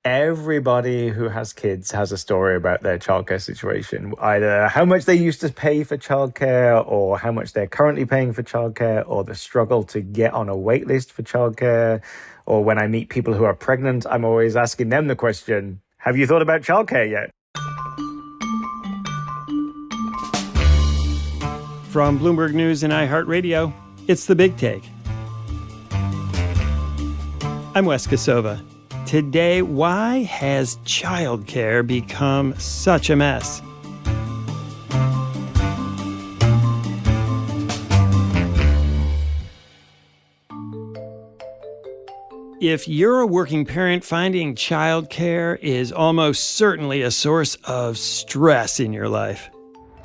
Everybody who has kids has a story about their childcare situation, either how much they used to pay for childcare or how much they're currently paying for childcare or the struggle to get on a wait list for childcare. Or when I meet people who are pregnant, I'm always asking them the question, have you thought about childcare yet? From Bloomberg News and iHeartRadio, it's The Big Take. I'm Wes Kosova. Today, why has childcare become such a mess? If you're a working parent, finding childcare is almost certainly a source of stress in your life.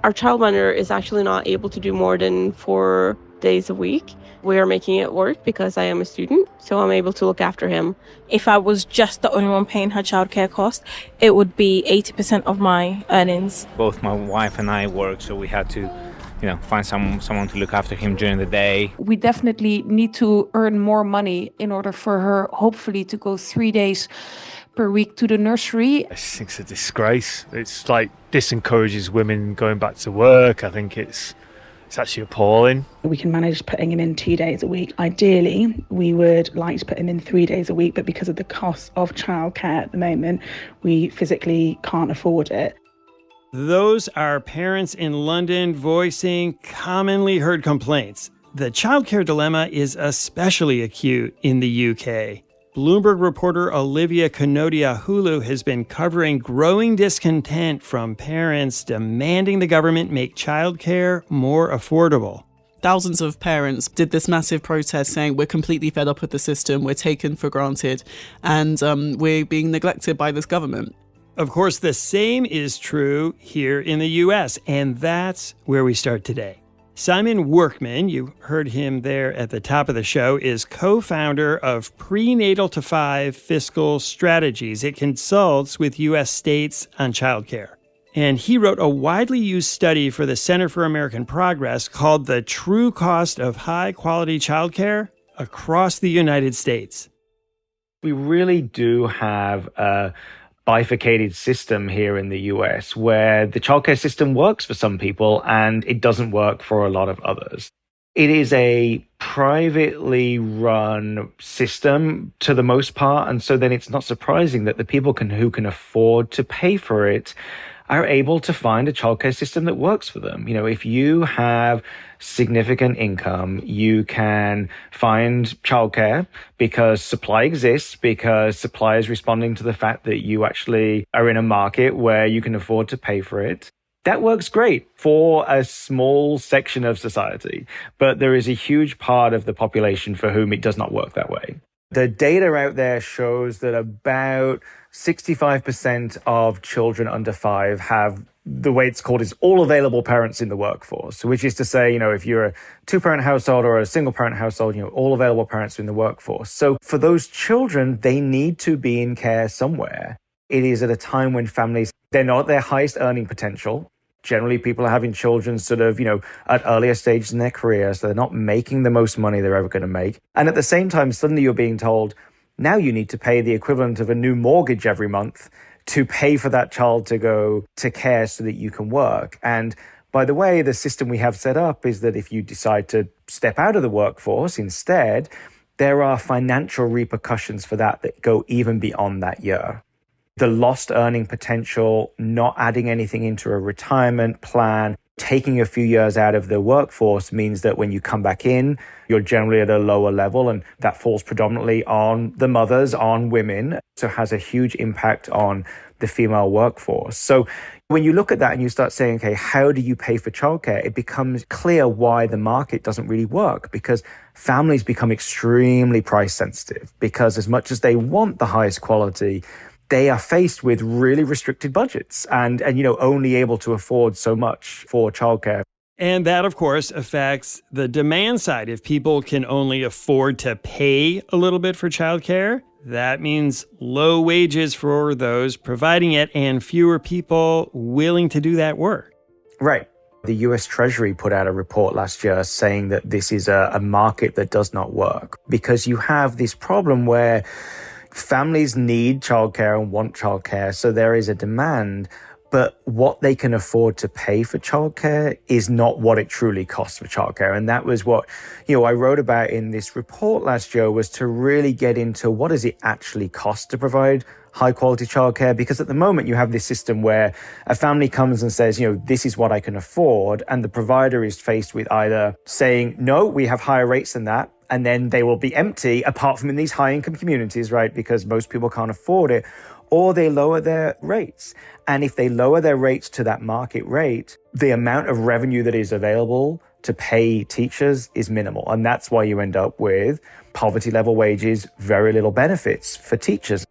Our childminder is actually not able to do more than 4 days a week. We are making it work because I am a student, so I'm able to look after him. If I was just the only one paying her childcare cost, it would be 80% of my earnings. Both my wife and I work, so we had to, find someone to look after him during the day. We definitely need to earn more money in order for her, hopefully, to go 3 days per week to the nursery. I think it's a disgrace. It's like disencourages women going back to work. I think it's actually appalling. We can manage putting him in 2 days a week. Ideally, we would like to put him in 3 days a week, but because of the cost of childcare at the moment, we physically can't afford it. Those are parents in London voicing commonly heard complaints. The childcare dilemma is especially acute in the UK. Bloomberg reporter Olivia Kanodia-Hulu has been covering growing discontent from parents demanding the government make childcare more affordable. Thousands of parents did this massive protest saying we're completely fed up with the system, we're taken for granted, and we're being neglected by this government. Of course, the same is true here in the U.S., and that's where we start today. Simon Workman, you heard him there at the top of the show, is co-founder of Prenatal to 5 Fiscal Strategies. It consults with U.S. states on childcare. And he wrote a widely used study for the Center for American Progress called The True Cost of High-Quality Childcare Across the United States. We really do have a bifurcated system here in the US where the childcare system works for some people and it doesn't work for a lot of others. It is a privately run system to the most part, and so then it's not surprising that the people who can afford to pay for it are able to find a childcare system that works for them. If you have significant income, you can find childcare because supply exists, because supply is responding to the fact that you actually are in a market where you can afford to pay for it. That works great for a small section of society, but there is a huge part of the population for whom it does not work that way. The data out there shows that about 65% of children under 5 have the way it's called is all available parents in the workforce, which is to say, if you're a 2-parent household or a single-parent household, all available parents are in the workforce. So for those children, they need to be in care somewhere. It is at a time when families, they're not at their highest earning potential. Generally, people are having children sort of, at earlier stages in their career, so they're not making the most money they're ever going to make. And at the same time, suddenly you're being told, now you need to pay the equivalent of a new mortgage every month to pay for that child to go to care so that you can work. And by the way, the system we have set up is that if you decide to step out of the workforce instead, there are financial repercussions for that go even beyond that year. The lost earning potential, not adding anything into a retirement plan, taking a few years out of the workforce means that when you come back in, you're generally at a lower level, and that falls predominantly on the mothers, on women, so has a huge impact on the female workforce. So when you look at that and you start saying, okay, how do you pay for childcare? It becomes clear why the market doesn't really work, because families become extremely price sensitive, because as much as they want the highest quality, they are faced with really restricted budgets and only able to afford so much for childcare. And that, of course, affects the demand side. If people can only afford to pay a little bit for childcare, that means low wages for those providing it and fewer people willing to do that work. Right. The US Treasury put out a report last year saying that this is a market that does not work, because you have this problem where families need childcare and want childcare, so there is a demand. But what they can afford to pay for childcare is not what it truly costs for childcare. And that was what, I wrote about in this report last year, was to really get into what does it actually cost to provide high quality childcare? Because at the moment you have this system where a family comes and says, this is what I can afford. And the provider is faced with either saying, no, we have higher rates than that. And then they will be empty apart from in these high income communities, right? Because most people can't afford it. Or they lower their rates. And if they lower their rates to that market rate, the amount of revenue that is available to pay teachers is minimal. And that's why you end up with poverty level wages, very little benefits for teachers.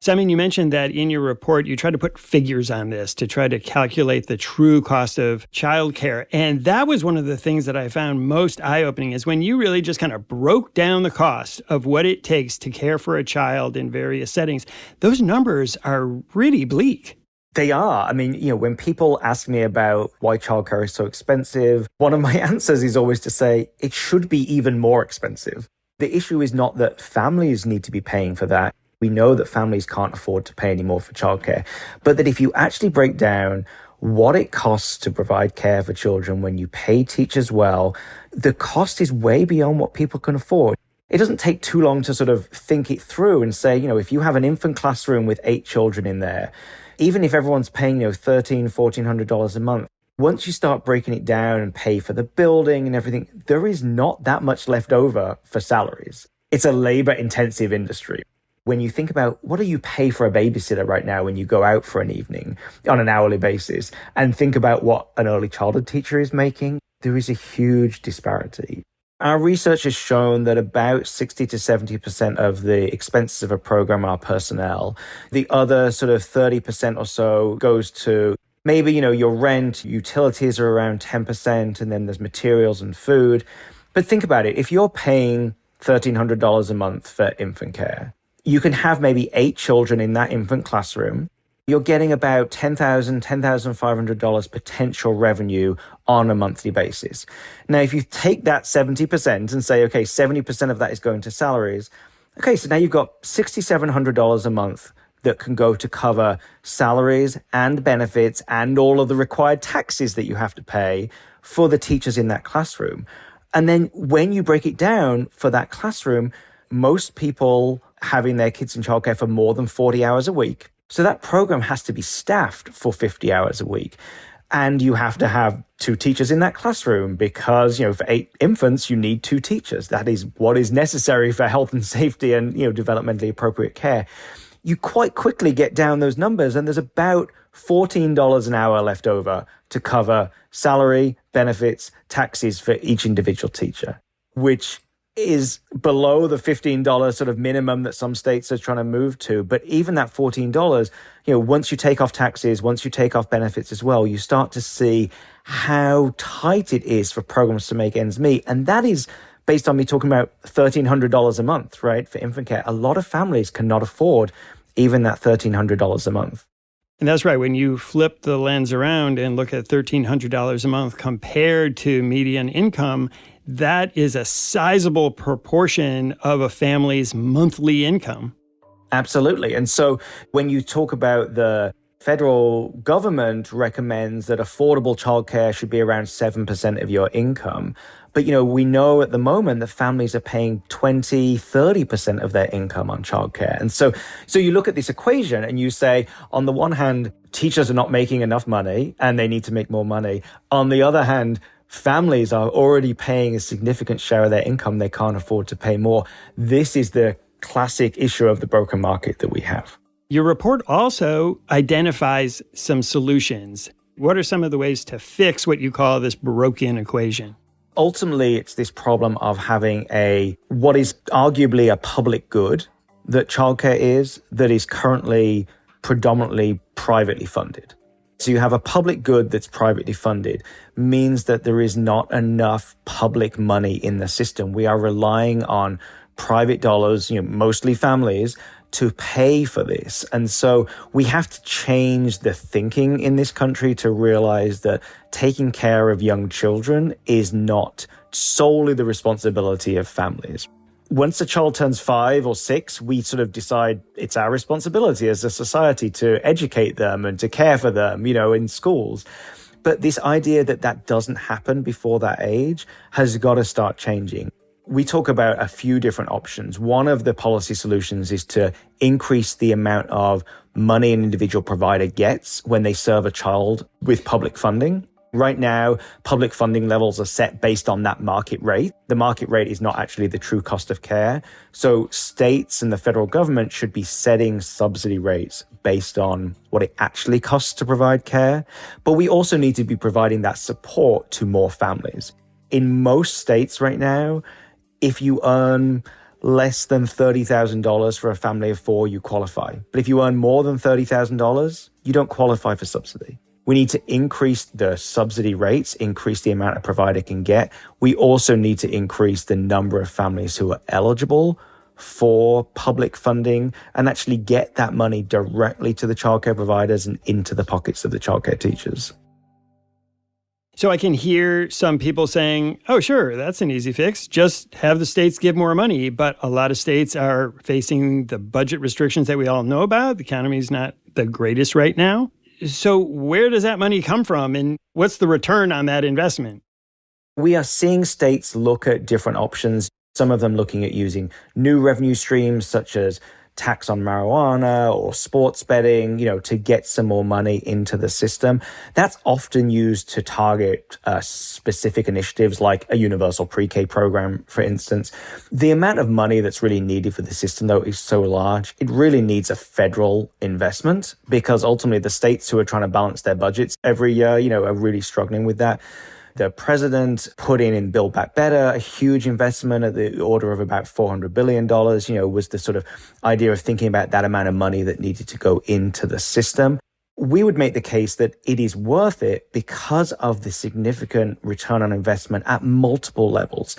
Simon, you mentioned that in your report, you tried to put figures on this to try to calculate the true cost of childcare. And that was one of the things that I found most eye-opening, is when you really just kind of broke down the cost of what it takes to care for a child in various settings. Those numbers are really bleak. They are. I mean, when people ask me about why childcare is so expensive, one of my answers is always to say it should be even more expensive. The issue is not that families need to be paying for that. We know that families can't afford to pay any more for childcare, but that if you actually break down what it costs to provide care for children when you pay teachers well, the cost is way beyond what people can afford. It doesn't take too long to sort of think it through and say, if you have an infant classroom with 8 children in there, even if everyone's paying, $1,300, $1,400 a month, once you start breaking it down and pay for the building and everything, there is not that much left over for salaries. It's a labor-intensive industry. When you think about what do you pay for a babysitter right now when you go out for an evening on an hourly basis, and think about what an early childhood teacher is making, there is a huge disparity. Our research has shown that about 60 to 70% of the expenses of a program are personnel. The other sort of 30% or so goes to maybe, your rent, utilities are around 10%, and then there's materials and food. But think about it. If you're paying $1,300 a month for infant care, you can have maybe 8 children in that infant classroom. You're getting about $10,000, $10,500 potential revenue on a monthly basis. Now, if you take that 70% and say, okay, 70% of that is going to salaries. Okay, so now you've got $6,700 a month that can go to cover salaries and benefits and all of the required taxes that you have to pay for the teachers in that classroom. And then when you break it down for that classroom, most people having their kids in childcare for more than 40 hours a week. So that program has to be staffed for 50 hours a week. And you have to have 2 teachers in that classroom because, for 8 infants, you need 2 teachers. That is what is necessary for health and safety and, developmentally appropriate care. You quite quickly get down those numbers, and there's about $14 an hour left over to cover salary, benefits, taxes for each individual teacher, which is below the $15 sort of minimum that some states are trying to move to. But even that $14, once you take off taxes, once you take off benefits as well, you start to see how tight it is for programs to make ends meet. And that is based on me talking about $1,300 a month, right, for infant care. A lot of families cannot afford even that $1,300 a month. And that's right. When you flip the lens around and look at $1,300 a month compared to median income, that is a sizable proportion of a family's monthly income. Absolutely. And so when you talk about the federal government recommends that affordable childcare should be around 7% of your income. But, we know at the moment that families are paying 20, 30% of their income on childcare. And so you look at this equation and you say, on the one hand, teachers are not making enough money and they need to make more money. On the other hand, families are already paying a significant share of their income. They can't afford to pay more. This is the classic issue of the broken market that we have. Your report also identifies some solutions. What are some of the ways to fix what you call this broken equation? Ultimately, it's this problem of having what is arguably a public good that childcare is, that is currently predominantly privately funded. So you have a public good that's privately funded, means that there is not enough public money in the system. We are relying on private dollars, mostly families, to pay for this. And so we have to change the thinking in this country to realize that taking care of young children is not solely the responsibility of families. Once a child turns 5 or 6, we sort of decide it's our responsibility as a society to educate them and to care for them, in schools. But this idea that that doesn't happen before that age has got to start changing. We talk about a few different options. One of the policy solutions is to increase the amount of money an individual provider gets when they serve a child with public funding. Right now, public funding levels are set based on that market rate. The market rate is not actually the true cost of care. So states and the federal government should be setting subsidy rates based on what it actually costs to provide care. But we also need to be providing that support to more families. In most states right now, if you earn less than $30,000 for a family of 4, you qualify. But if you earn more than $30,000, you don't qualify for subsidy. We need to increase the subsidy rates, increase the amount a provider can get. We also need to increase the number of families who are eligible for public funding and actually get that money directly to the childcare providers and into the pockets of the childcare teachers. So I can hear some people saying, oh, sure, that's an easy fix. Just have the states give more money. But a lot of states are facing the budget restrictions that we all know about. The economy's not the greatest right now. So where does that money come from, and what's the return on that investment? We are seeing states look at different options, some of them looking at using new revenue streams such as tax on marijuana or sports betting, to get some more money into the system. That's often used to target specific initiatives like a universal pre-K program, for instance. The amount of money that's really needed for the system, though, is so large. It really needs a federal investment because ultimately the states who are trying to balance their budgets every year, are really struggling with that. The president put in Build Back Better, a huge investment at the order of about $400 billion, was the sort of idea of thinking about that amount of money that needed to go into the system. We would make the case that it is worth it because of the significant return on investment at multiple levels.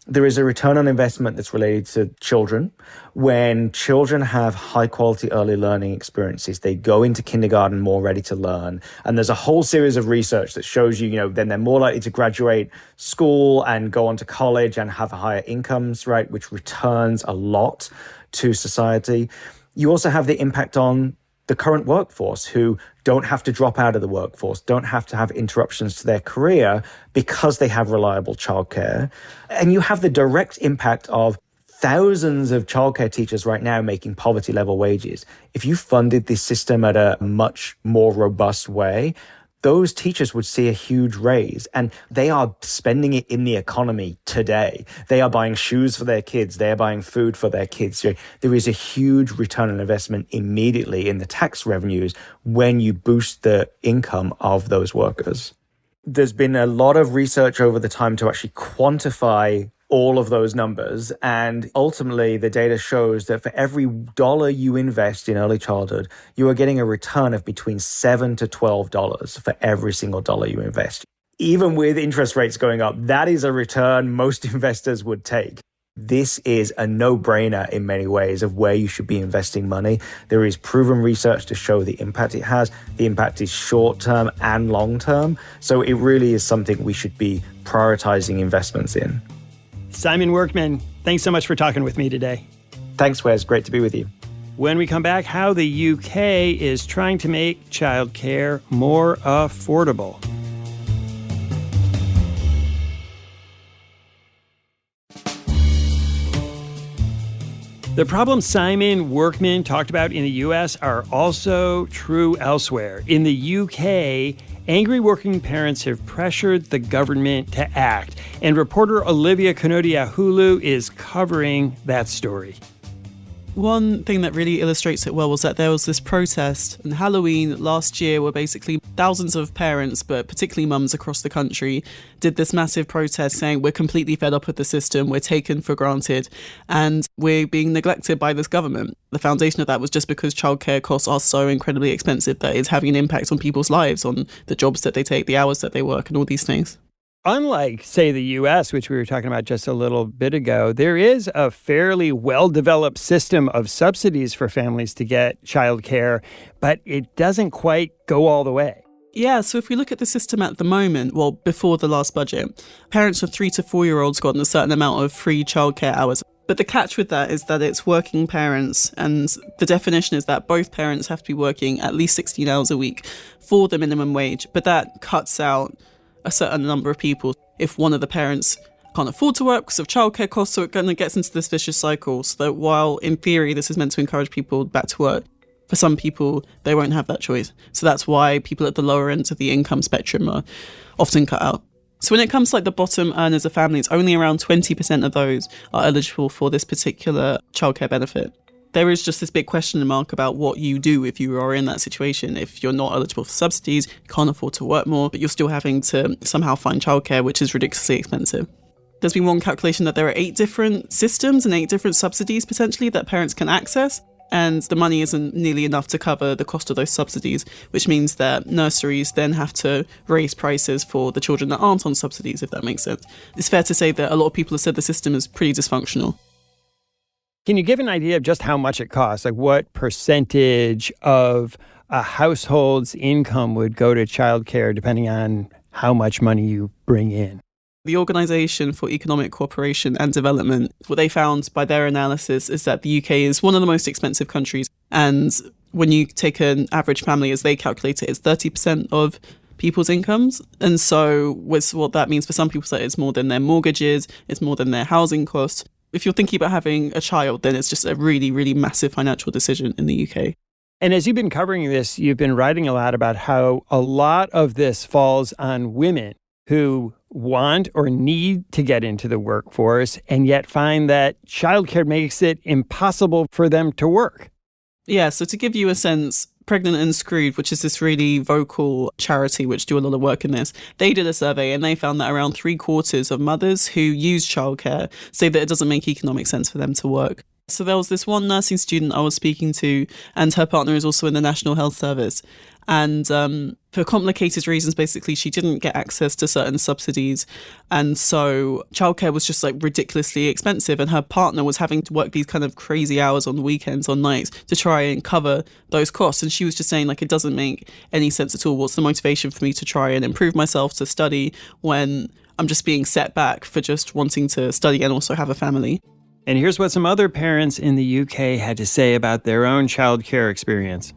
There is a return on investment that's related to children. When children have high quality early learning experiences, they go into kindergarten more ready to learn. And there's a whole series of research that shows you, then they're more likely to graduate school and go on to college and have higher incomes, right? Which returns a lot to society. You also have the impact on the current workforce who don't have to drop out of the workforce, don't have to have interruptions to their career because they have reliable childcare. And you have the direct impact of thousands of childcare teachers right now making poverty level wages. If you funded this system at a much more robust way, those teachers would see a huge raise, and they are spending it in the economy today. They are buying shoes for their kids. They are buying food for their kids. There is a huge return on investment immediately in the tax revenues when you boost the income of those workers. There's been a lot of research over the time to actually quantify all of those numbers. And ultimately, the data shows that for every dollar you invest in early childhood, you are getting a return of between $7 to $12 for every single dollar you invest. Even with interest rates going up, that is a return most investors would take. This is a no-brainer in many ways of where you should be investing money. There is proven research to show the impact it has. The impact is short-term and long-term. So it really is something we should be prioritizing investments in. Simon Workman, thanks so much for talking with me today. Thanks, Wes. Great to be with you. When we come back, how the UK is trying to make childcare more affordable. The problems Simon Workman talked about in the U.S. are also true elsewhere. In the U.K., angry working parents have pressured the government to act, and reporter Olivia Kanodia-Hulu is covering that story. One thing that really illustrates it well was that there was this protest on Halloween last year where basically thousands of parents, but particularly mums across the country, did this massive protest saying we're completely fed up with the system, we're taken for granted, and we're being neglected by this government. The foundation of that was just because childcare costs are so incredibly expensive that it's having an impact on people's lives, on the jobs that they take, the hours that they work, and all these things. Unlike, say, the U.S., which we were talking about just a little bit ago, there is a fairly well-developed system of subsidies for families to get childcare, but it doesn't quite go all the way. Yeah, so if we look at the system at the moment, well, before the last budget, parents of 3 to 4 year olds got a certain amount of free childcare hours. But the catch with that is that it's working parents, and the definition is that both parents have to be working at least 16 hours a week for the minimum wage. But that cuts out a certain number of people. If one of the parents can't afford to work because of childcare costs, so it kind of gets into this vicious cycle. So that while in theory this is meant to encourage people back to work, for some people they won't have that choice. So that's why people at the lower end of the income spectrum are often cut out. So when it comes to like the bottom earners of families, only around 20% of those are eligible for this particular childcare benefit. There is just this big question mark about what you do if you are in that situation. If you're not eligible for subsidies, you can't afford to work more, but you're still having to somehow find childcare, which is ridiculously expensive. There's been one calculation that there are 8 different systems and 8 different subsidies potentially that parents can access. And the money isn't nearly enough to cover the cost of those subsidies, which means that nurseries then have to raise prices for the children that aren't on subsidies, if that makes sense. It's fair to say that a lot of people have said the system is pretty dysfunctional. Can you give an idea of just how much it costs? Like what percentage of a household's income would go to childcare depending on how much money you bring in? The Organisation for Economic Cooperation and Development, what they found by their analysis is that the UK is one of the most expensive countries. And when you take an average family, as they calculate it, it's 30% of people's incomes. And so with what that means for some people, it's more than their mortgages, it's more than their housing costs. If you're thinking about having a child, then it's just a really, really massive financial decision in the UK. And as you've been covering this, you've been writing a lot about how a lot of this falls on women who want or need to get into the workforce and yet find that childcare makes it impossible for them to work. Yeah, so to give you a sense, Pregnant and Screwed, which is this really vocal charity which do a lot of work in this, they did a survey and they found that around 3/4 of mothers who use childcare say that it doesn't make economic sense for them to work. So there was this one nursing student I was speaking to, and her partner is also in the National Health Service. And for complicated reasons, basically, she didn't get access to certain subsidies. And so childcare was just like ridiculously expensive. And her partner was having to work these kind of crazy hours on weekends, on nights to try and cover those costs. And she was just saying, like, it doesn't make any sense at all. What's the motivation for me to try and improve myself, to study, when I'm just being set back for just wanting to study and also have a family? And here's what some other parents in the UK had to say about their own childcare experience.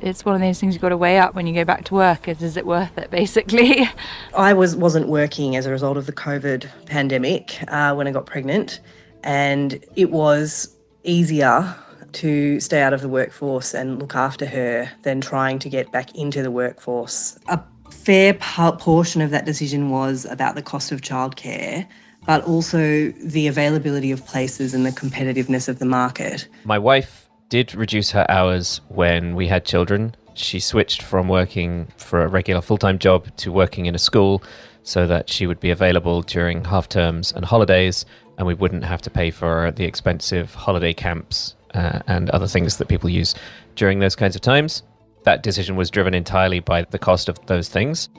It's one of those things you've got to weigh up when you go back to work. Is it worth it, basically? I wasn't working as a result of the COVID pandemic when I got pregnant, and it was easier to stay out of the workforce and look after her than trying to get back into the workforce. A fair portion of that decision was about the cost of childcare, but also the availability of places and the competitiveness of the market. My wife did reduce her hours when we had children. She switched from working for a regular full-time job to working in a school so that she would be available during half terms and holidays, and we wouldn't have to pay for the expensive holiday camps and other things that people use during those kinds of times. That decision was driven entirely by the cost of those things.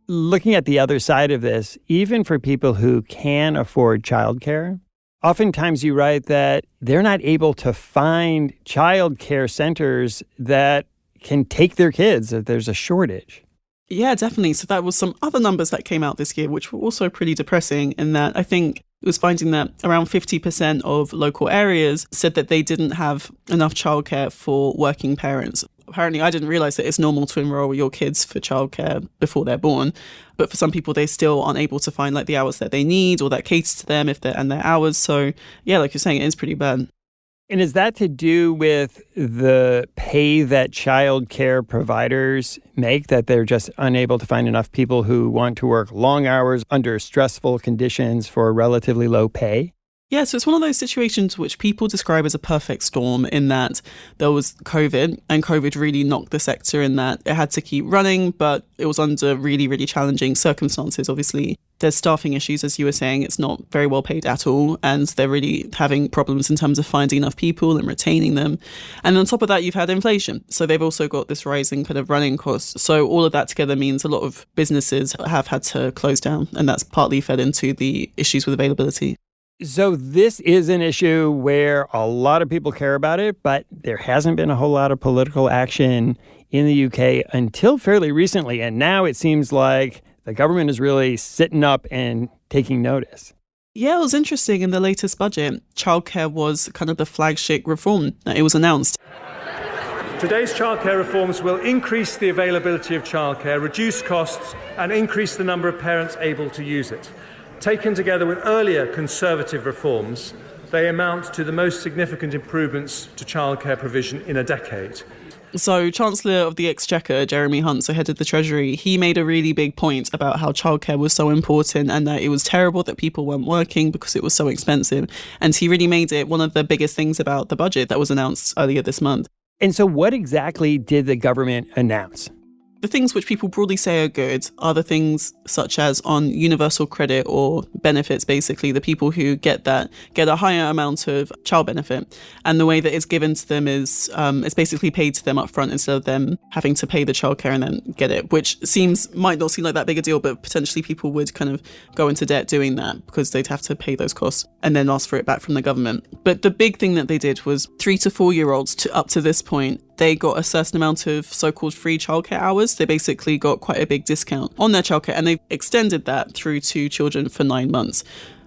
Looking at the other side of this, even for people who can afford childcare, oftentimes you write that they're not able to find childcare centers that can take their kids, that there's a shortage. Yeah, definitely. So that was some other numbers that came out this year, which were also pretty depressing, in that I think it was finding that around 50% of local areas said that they didn't have enough childcare for working parents. Apparently, I didn't realise that it's normal to enrol your kids for childcare before they're born. But for some people, they still aren't able to find like the hours that they need or that cater to them and their hours. So yeah, like you're saying, it is pretty bad. And is that to do with the pay that childcare providers make, that they're just unable to find enough people who want to work long hours under stressful conditions for relatively low pay? Yeah, so it's one of those situations which people describe as a perfect storm, in that there was COVID, and COVID really knocked the sector in that it had to keep running, but it was under really, really challenging circumstances. Obviously, there's staffing issues, as you were saying. It's not very well paid at all, and they're really having problems in terms of finding enough people and retaining them. And on top of that, you've had inflation. So they've also got this rising kind of running costs. So all of that together means a lot of businesses have had to close down, and that's partly fed into the issues with availability. So this is an issue where a lot of people care about it, but there hasn't been a whole lot of political action in the UK until fairly recently. And now it seems like the government is really sitting up and taking notice. Yeah, it was interesting. In the latest budget, childcare was kind of the flagship reform that it was announced. Today's childcare reforms will increase the availability of childcare, reduce costs, and increase the number of parents able to use it. Taken together with earlier Conservative reforms, they amount to the most significant improvements to childcare provision in a decade. So Chancellor of the Exchequer, Jeremy Hunt, so head of the Treasury, he made a really big point about how childcare was so important and that it was terrible that people weren't working because it was so expensive. And he really made it one of the biggest things about the budget that was announced earlier this month. And so what exactly did the government announce? The things which people broadly say are good are the things such as on universal credit or benefits, basically. The people who get that get a higher amount of child benefit. And the way that it's given to them is it's basically paid to them up front instead of them having to pay the childcare and then get it, which might not seem like that big a deal, but potentially people would kind of go into debt doing that because they'd have to pay those costs and then ask for it back from the government. But the big thing that they did was 3 to 4 year olds up to this point, they got a certain amount of so-called free childcare hours. They basically got quite a big discount on their childcare, and they've extended that through to children for 9 months.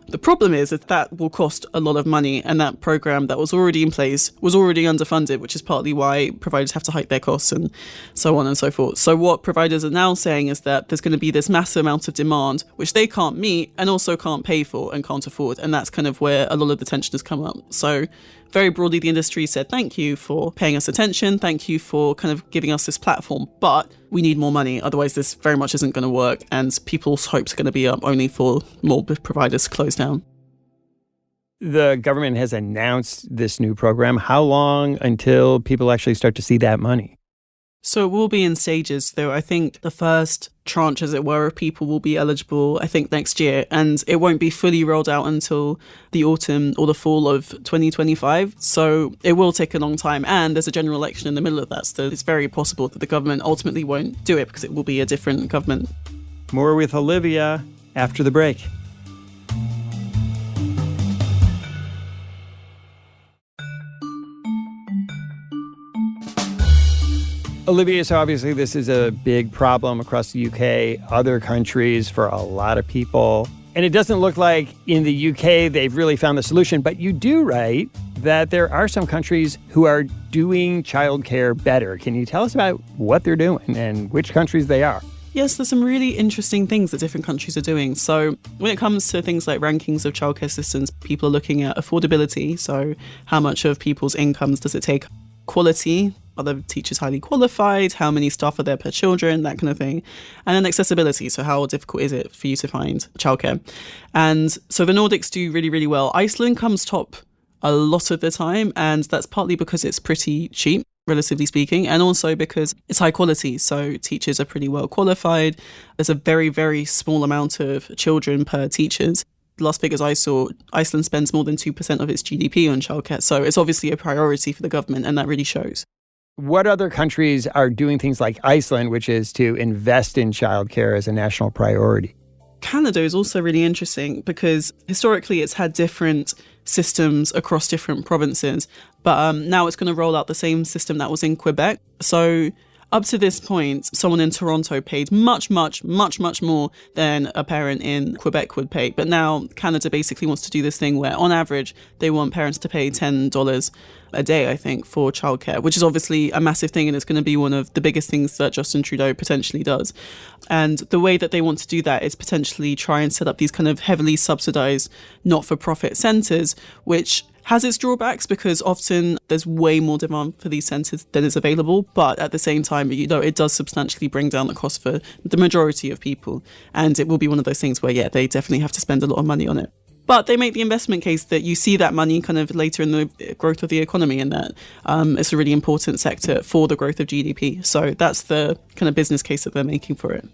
The problem is that will cost a lot of money, and that program that was already in place was already underfunded, which is partly why providers have to hike their costs and so on and so forth. So what providers are now saying is that there's going to be this massive amount of demand, which they can't meet and also can't pay for and can't afford. And that's kind of where a lot of the tension has come up. So very broadly, the industry said, thank you for paying us attention. Thank you for kind of giving us this platform, but we need more money. Otherwise, this very much isn't going to work. And people's hopes are going to be up only for more providers to close down. The government has announced this new program. How long until people actually start to see that money? So it will be in stages, though. I think the first tranche, as it were, of people will be eligible, I think, next year. And it won't be fully rolled out until the autumn or the fall of 2025. So it will take a long time. And there's a general election in the middle of that. So it's very possible that the government ultimately won't do it because it will be a different government. More with Olivia after the break. Olivia, so obviously this is a big problem across the UK, other countries, for a lot of people. And it doesn't look like in the UK they've really found the solution, but you do write that there are some countries who are doing childcare better. Can you tell us about what they're doing and which countries they are? Yes, there's some really interesting things that different countries are doing. So when it comes to things like rankings of childcare systems, people are looking at affordability. So how much of people's incomes does it take? Quality, are the teachers highly qualified? How many staff are there per children? That kind of thing. And then accessibility. So how difficult is it for you to find childcare? And so the Nordics do really, really well. Iceland comes top a lot of the time. And that's partly because it's pretty cheap, relatively speaking, and also because it's high quality. So teachers are pretty well qualified. There's a very, very small amount of children per teachers. The last figures I saw, Iceland spends more than 2% of its GDP on childcare. So it's obviously a priority for the government, and that really shows. What other countries are doing things like Iceland, which is to invest in childcare as a national priority? Canada is also really interesting because historically it's had different systems across different provinces, but now it's going to roll out the same system that was in Quebec. So up to this point, someone in Toronto paid much more than a parent in Quebec would pay. But now Canada basically wants to do this thing where, on average, they want parents to pay $10 a day, I think, for childcare, which is obviously a massive thing, and it's going to be one of the biggest things that Justin Trudeau potentially does. And the way that they want to do that is potentially try and set up these kind of heavily subsidized not-for-profit centres, which has its drawbacks because often there's way more demand for these centres than is available. But at the same time, it does substantially bring down the cost for the majority of people. And it will be one of those things where, yeah, they definitely have to spend a lot of money on it. But they make the investment case that you see that money kind of later in the growth of the economy, and that it's a really important sector for the growth of GDP. So that's the kind of business case that they're making for it.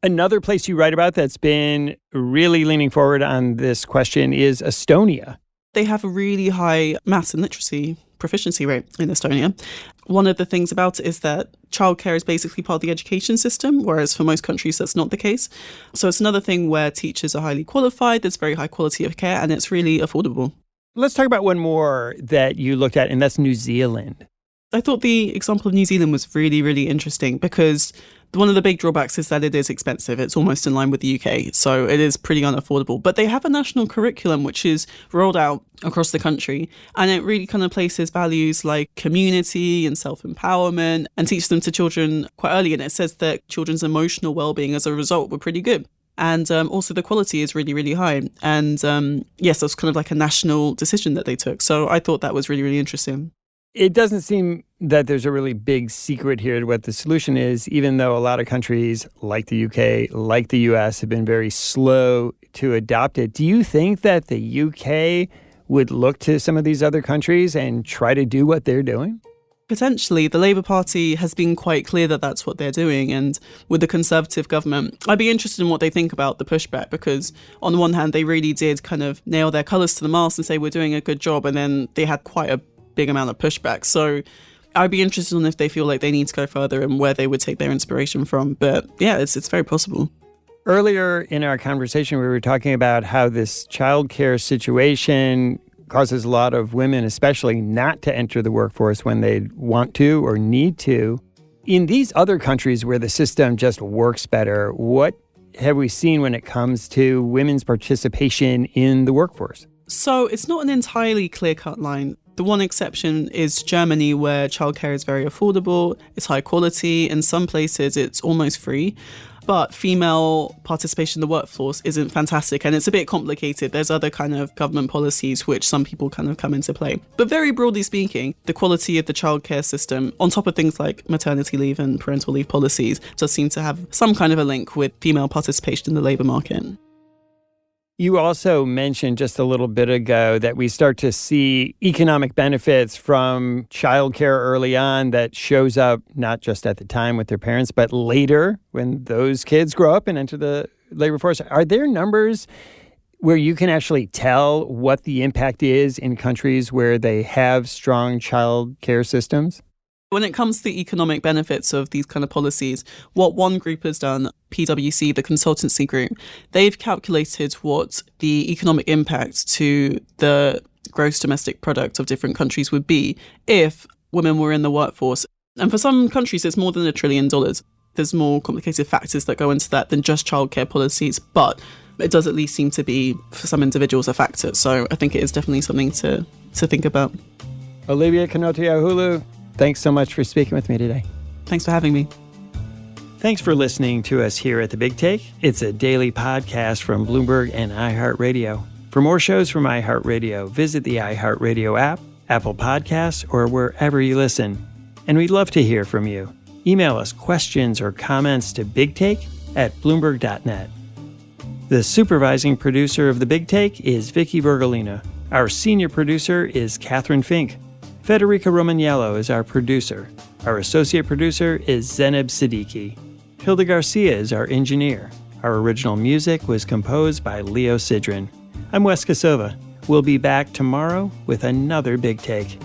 Another place you write about that's been really leaning forward on this question is Estonia. They have a really high maths and literacy proficiency rate in Estonia. One of the things about it is that childcare is basically part of the education system, whereas for most countries that's not the case. So it's another thing where teachers are highly qualified, there's very high quality of care, and it's really affordable. Let's talk about one more that you looked at, and that's New Zealand. I thought the example of New Zealand was really, really interesting because one of the big drawbacks is that it is expensive. It's almost in line with the UK, so it is pretty unaffordable. But they have a national curriculum which is rolled out across the country, and it really kind of places values like community and self-empowerment and teaches them to children quite early. And it says that children's emotional well-being as a result were pretty good. And also the quality is really, really high. And yes, that's kind of like a national decision that they took. So I thought that was really, really interesting. It doesn't seem that there's a really big secret here to what the solution is, even though a lot of countries like the UK, like the US, have been very slow to adopt it. Do you think that the UK would look to some of these other countries and try to do what they're doing? Potentially. The Labour Party has been quite clear that that's what they're doing. And with the Conservative government, I'd be interested in what they think about the pushback, because on the one hand, they really did kind of nail their colours to the mast and say we're doing a good job. And then they had quite a big amount of pushback. So I'd be interested in if they feel like they need to go further and where they would take their inspiration from. But yeah, it's very possible. Earlier in our conversation, we were talking about how this childcare situation causes a lot of women, especially, not to enter the workforce when they want to or need to. In these other countries where the system just works better, what have we seen when it comes to women's participation in the workforce? So it's not an entirely clear-cut line. The one exception is Germany, where childcare is very affordable, it's high quality. In some places, it's almost free. But female participation in the workforce isn't fantastic, and it's a bit complicated. There's other kind of government policies which some people kind of come into play. But very broadly speaking, the quality of the childcare system, on top of things like maternity leave and parental leave policies, does seem to have some kind of a link with female participation in the labour market. You also mentioned just a little bit ago that we start to see economic benefits from childcare early on that shows up not just at the time with their parents, but later when those kids grow up and enter the labor force. Are there numbers where you can actually tell what the impact is in countries where they have strong childcare systems? When it comes to the economic benefits of these kind of policies, what one group has done, PwC, the consultancy group, they've calculated what the economic impact to the gross domestic product of different countries would be if women were in the workforce. And for some countries, it's more than $1 trillion. There's more complicated factors that go into that than just childcare policies, but it does at least seem to be, for some individuals, a factor. So I think it is definitely something to think about. Olivia Kanotiahulu, thanks so much for speaking with me today. Thanks for having me. Thanks for listening to us here at The Big Take. It's a daily podcast from Bloomberg and iHeartRadio. For more shows from iHeartRadio, visit the iHeartRadio app, Apple Podcasts, or wherever you listen. And we'd love to hear from you. Email us questions or comments to bigtake@bloomberg.net. The supervising producer of The Big Take is Vicky Vergolina. Our senior producer is Catherine Fink. Federica Romagnello is our producer. Our associate producer is Zeneb Siddiqui. Hilda Garcia is our engineer. Our original music was composed by Leo Sidran. I'm Wes Kosova. We'll be back tomorrow with another Big Take.